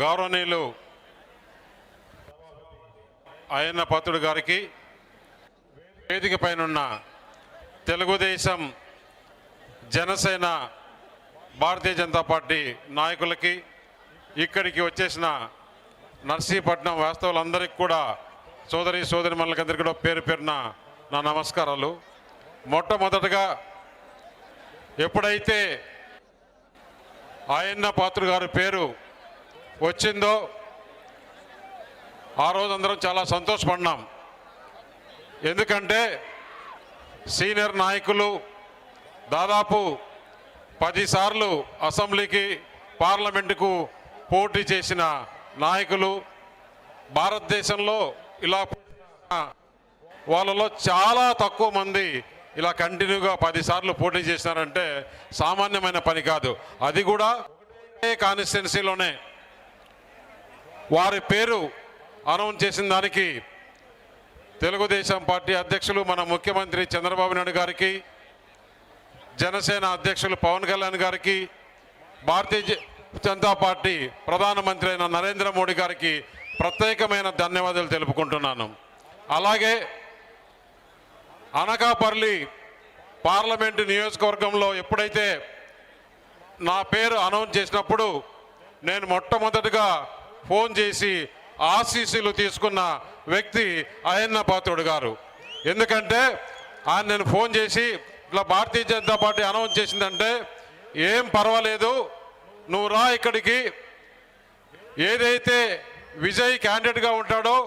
గౌరవనీయులు అయ్యన్న పాత్రుడు గారికి, వేదిక పైనున్న తెలుగుదేశం, జనసేన, భారతీయ జనతా పార్టీ నాయకులకి, ఇక్కడికి వచ్చేసిన నర్సీపట్నం వాస్తవులందరికీ కూడా, సోదరిమణులకందరికీ కూడా పేరు పేరున నా నమస్కారాలు. మొట్టమొదటగా ఎప్పుడైతే అయ్యన్న పాత్రుడు గారి పేరు వచ్చిందో ఆ రోజు అందరం చాలా సంతోషపడినాం. ఎందుకంటే సీనియర్ నాయకులు దాదాపు 10 సార్లు అసెంబ్లీకి, పార్లమెంటుకు పోటీ చేసిన నాయకులు, భారతదేశంలో ఇలా వాళ్ళలో చాలా తక్కువ మంది ఇలా కంటిన్యూగా 10 సార్లు పోటీ చేసినారంటే సామాన్యమైన పని కాదు. అది కూడా కాన్స్టిట్యున్సీలోనే వారి పేరు అనౌన్స్ చేసిన దానికి తెలుగుదేశం పార్టీ అధ్యక్షులు మన ముఖ్యమంత్రి చంద్రబాబు నాయుడు గారికి, జనసేన అధ్యక్షులు పవన్ కళ్యాణ్ గారికి, భారతీయ జనతా పార్టీ ప్రధానమంత్రి అయిన నరేంద్ర మోడీ గారికి ప్రత్యేకమైన ధన్యవాదాలు తెలుపుకుంటున్నాను. అలాగే అనకాపల్లి పార్లమెంటు నియోజకవర్గంలో ఎప్పుడైతే నా పేరు అనౌన్స్ చేసినప్పుడు నేను మొట్టమొదటిగా ఫోన్ చేసి ఆశీస్సులు తీసుకున్న వ్యక్తి అయ్యన్న పాత్రుడు గారు. ఎందుకంటే ఆయన నేను ఫోన్ చేసి ఇట్లా భారతీయ జనతా పార్టీ అనౌన్స్ చేసిందంటే, ఏం పర్వాలేదు, నువ్వు రా ఇక్కడికి, ఏదైతే విజయ్ క్యాండిడేట్గా ఉంటాడో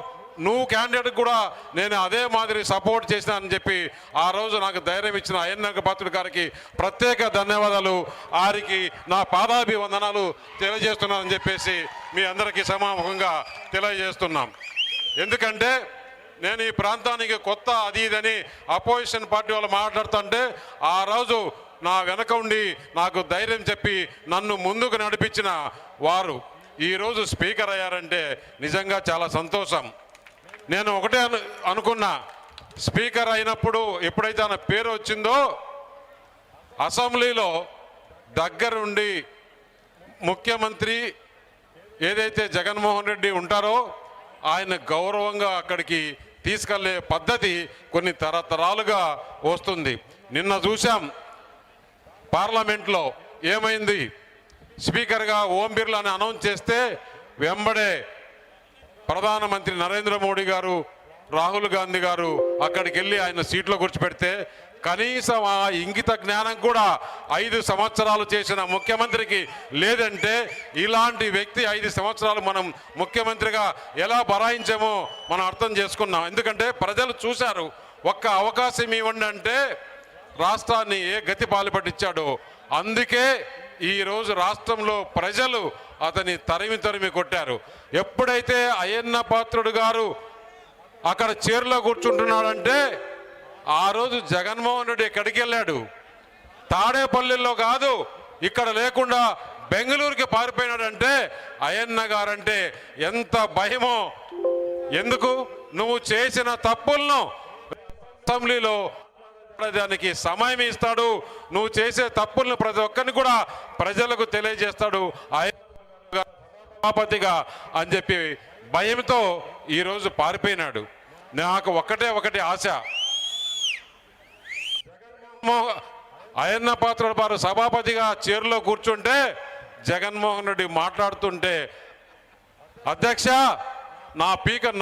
నువ్వు క్యాండిడేట్ కూడా నేను అదే మాదిరి సపోర్ట్ చేసినానని చెప్పి ఆ రోజు నాకు ధైర్యం ఇచ్చిన అయ్యన్న పాత్రుడు గారికి ప్రత్యేక ధన్యవాదాలు, వారికి నా పాదాభివందనాలు తెలియజేస్తున్నానని చెప్పేసి మీ అందరికీ సమాముఖంగా తెలియజేస్తున్నాం. ఎందుకంటే నేను ఈ ప్రాంతానికి కొత్త, అది ఇదని అపోజిషన్ పార్టీ వాళ్ళు మాట్లాడుతుంటే ఆ రోజు నా వెనక ఉండి నాకు ధైర్యం చెప్పి నన్ను ముందుకు నడిపించిన వారు ఈరోజు స్పీకర్ అయ్యారంటే నిజంగా చాలా సంతోషం. నేను ఒకటే అనుకున్నా, స్పీకర్ అయినప్పుడు ఎప్పుడైతే ఆయన పేరు వచ్చిందో అసెంబ్లీలో దగ్గరుండి ముఖ్యమంత్రి ఏదైతే జగన్మోహన్ రెడ్డి ఉంటారో ఆయన గౌరవంగా అక్కడికి తీసుకెళ్లే పద్ధతి కొన్ని తరతరాలుగా వస్తుంది. నిన్న చూసాం పార్లమెంట్లో ఏమైంది, స్పీకర్గా ఓం బిర్లాని అనౌన్స్ చేస్తే వెంబడే ప్రధానమంత్రి నరేంద్ర మోడీ గారు, రాహుల్ గాంధీ గారు అక్కడికి వెళ్ళి ఆయన సీట్లో కూర్చోపెడితే కనీసం ఆ ఇంగిత జ్ఞానం కూడా 5 సంవత్సరాలు చేసిన ముఖ్యమంత్రికి లేదంటే ఇలాంటి వ్యక్తి 5 సంవత్సరాలు మనం ముఖ్యమంత్రిగా ఎలా బరాయించామో మనం అర్థం చేసుకున్నాం. ఎందుకంటే ప్రజలు చూశారు, ఒక్క అవకాశం ఇవ్వండి అంటే రాష్ట్రాన్ని ఏ గతి పాల్పట్టించాడో. అందుకే ఈరోజు రాష్ట్రంలో ప్రజలు అతని తరిమి కొట్టారు. ఎప్పుడైతే అయ్యన్న పాత్రుడు గారు అక్కడ చైర్లో కూర్చుంటున్నాడంటే ఆ రోజు జగన్మోహన్ రెడ్డి ఎక్కడికి వెళ్ళాడు, తాడేపల్లిలో కాదు, ఇక్కడ లేకుండా బెంగళూరుకి పారిపోయినాడంటే అయ్యన్న గారంటే ఎంత భయమో. ఎందుకు, నువ్వు చేసిన తప్పులను అసెంబ్లీలో దానికి సమయం ఇస్తాడు, నువ్వు చేసే తప్పులను ప్రతి ఒక్కరిని కూడా ప్రజలకు తెలియజేస్తాడు సభాపతిగా అని చెప్పి భయంతో ఈరోజు పారిపోయినాడు. నాకు ఒకటి ఆశ, అయ్యన్న పాత్రుడు వారు సభాపతిగా చైర్లో కూర్చుంటే జగన్మోహన్ రెడ్డి మాట్లాడుతుంటే, అధ్యక్ష నా పీకర్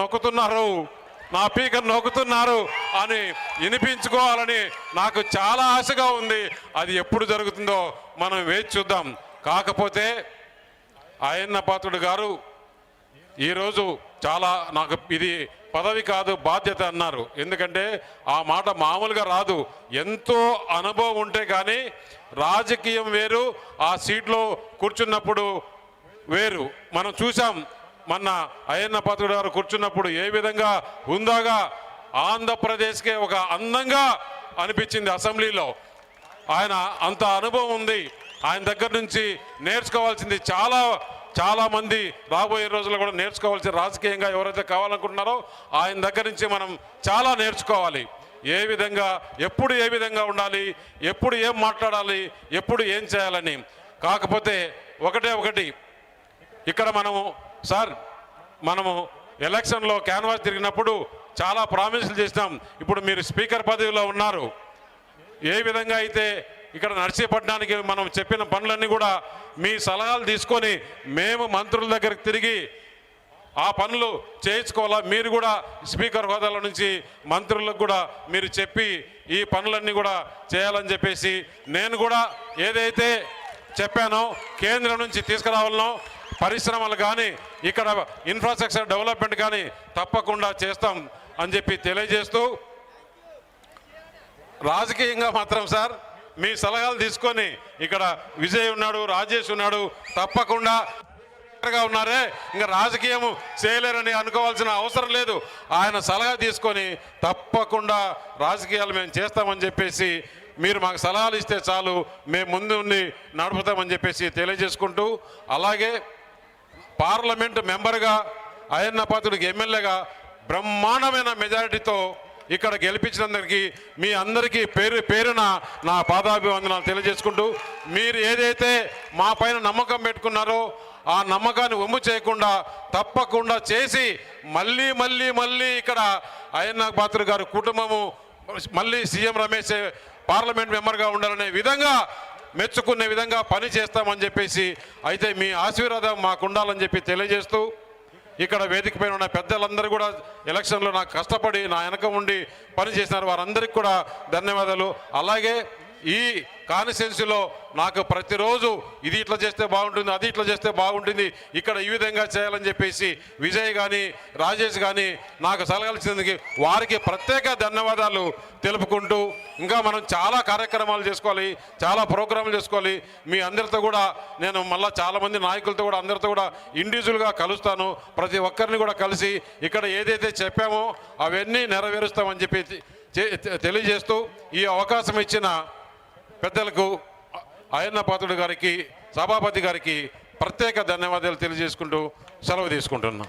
నొక్కుతున్నారు అని వినిపించుకోవాలని నాకు చాలా ఆశగా ఉంది. అది ఎప్పుడు జరుగుతుందో మనం వేచి చూద్దాం. కాకపోతే అయ్యన్న పాత్రుడు గారు ఈరోజు చాలా, నాకు ఇది పదవి కాదు బాధ్యత అన్నారు. ఎందుకంటే ఆ మాట మామూలుగా రాదు, ఎంతో అనుభవం ఉంటే కానీ రాజకీయం వేరు, ఆ సీట్లో కూర్చున్నప్పుడు వేరు. మనం చూసాం మొన్న అయ్యన్న పాత్రుడు గారు కూర్చున్నప్పుడు ఏ విధంగా హుందాగా ఆంధ్రప్రదేశ్కే ఒక అందంగా అనిపించింది అసెంబ్లీలో. ఆయన అంత అనుభవం ఉంది, ఆయన దగ్గర నుంచి నేర్చుకోవాల్సింది చాలా మంది రాబోయే రోజుల్లో కూడా నేర్చుకోవాల్సిన, రాజకీయంగా ఎవరైతే కావాలనుకుంటున్నారో ఆయన దగ్గర నుంచి మనం చాలా నేర్చుకోవాలి. ఏ విధంగా, ఎప్పుడు ఏ విధంగా ఉండాలి, ఎప్పుడు ఏం మాట్లాడాలి, ఎప్పుడు ఏం చేయాలని. కాకపోతే ఒకటి ఇక్కడ మనము ఎలక్షన్లో క్యాన్వాస్ తిరిగినప్పుడు చాలా ప్రామిసులు చేసినాం. ఇప్పుడు మీరు స్పీకర్ పదవిలో ఉన్నారు. ఏ విధంగా అయితే ఇక్కడ నర్సీపట్నానికి మనం చెప్పిన పనులన్నీ కూడా మీ సలహాలు తీసుకొని మేము మంత్రుల దగ్గరికి తిరిగి ఆ పనులు చేయించుకోవాలా. మీరు కూడా స్పీకర్ హోదాల నుంచి మంత్రులకు కూడా మీరు చెప్పి ఈ పనులన్నీ కూడా చేయాలని చెప్పేసి నేను కూడా ఏదైతే చెప్పానో కేంద్రం నుంచి తీసుకురావాలనో పరిశ్రమలు కానీ ఇక్కడ ఇన్ఫ్రాస్ట్రక్చర్ డెవలప్మెంట్ కానీ తప్పకుండా చేస్తాం అని చెప్పి తెలియజేస్తూ, రాజకీయంగా మాత్రం సార్ మీ సలహాలు తీసుకొని ఇక్కడ విజయ్ ఉన్నాడు, రాజేష్ ఉన్నాడు, తప్పకుండా ఉన్నారే ఇంకా రాజకీయం చేయలేరని అనుకోవాల్సిన అవసరం లేదు. ఆయన సలహా తీసుకొని తప్పకుండా రాజకీయాలు మేము చేస్తామని చెప్పేసి మీరు మాకు సలహాలు ఇస్తే చాలు, మేము ముందు నడుపుతామని చెప్పేసి తెలియజేసుకుంటూ, అలాగే పార్లమెంటు మెంబర్గా అయ్యన్న పాత్రుడికి ఎమ్మెల్యేగా బ్రహ్మాండమైన మెజారిటీతో ఇక్కడ గెలిపించినందరికీ మీ అందరికీ పేరున నా పాదాభివందనాలు తెలియజేసుకుంటూ, మీరు ఏదైతే మా పైన నమ్మకం పెట్టుకున్నారో ఆ నమ్మకాన్ని ఒమ్ము చేయకుండా తప్పకుండా చేసి మళ్ళీ ఇక్కడ అయ్యన్న పాత్రుడు గారి కుటుంబము మళ్ళీ సీఎం రమేష్ పార్లమెంట్ మెంబర్గా ఉండాలనే విధంగా మెచ్చుకునే విధంగా పని చేస్తామని చెప్పేసి, అయితే మీ ఆశీర్వాదం మాకు ఉండాలని చెప్పి తెలియజేస్తూ, ఇక్కడ వేదిక పైన ఉన్న పెద్దలందరూ కూడా ఎలక్షన్లో నాకు కష్టపడి నా వెనక ఉండి పనిచేసినారు, వారందరికీ కూడా ధన్యవాదాలు. అలాగే ఈ కాన్స్టిట్యున్సీలో నాకు ప్రతిరోజు ఇది ఇట్లా చేస్తే బాగుంటుంది, అది ఇట్లా చేస్తే బాగుంటుంది, ఇక్కడ ఈ విధంగా చేయాలని చెప్పేసి విజయ్ కానీ రాజేష్ కానీ నాకు సలహాలు ఇచ్చినందుకు వారికి ప్రత్యేక ధన్యవాదాలు తెలుపుకుంటూ, ఇంకా మనం చాలా కార్యక్రమాలు చేసుకోవాలి, చాలా ప్రోగ్రాంలు చేసుకోవాలి. మీ అందరితో కూడా నేను మళ్ళీ చాలామంది నాయకులతో కూడా అందరితో కూడా ఇండివిజువల్గా కలుస్తాను. ప్రతి ఒక్కరిని కూడా కలిసి ఇక్కడ ఏదైతే చెప్పామో అవన్నీ నెరవేరుస్తామని చెప్పి తెలియజేస్తూ, ఈ అవకాశం ఇచ్చిన పెద్దలకు అయ్యన్న పాత్రుడు గారికి, సభాపతి గారికి ప్రత్యేక ధన్యవాదాలు తెలియజేసుకుంటూ సెలవు తీసుకుంటున్నాను.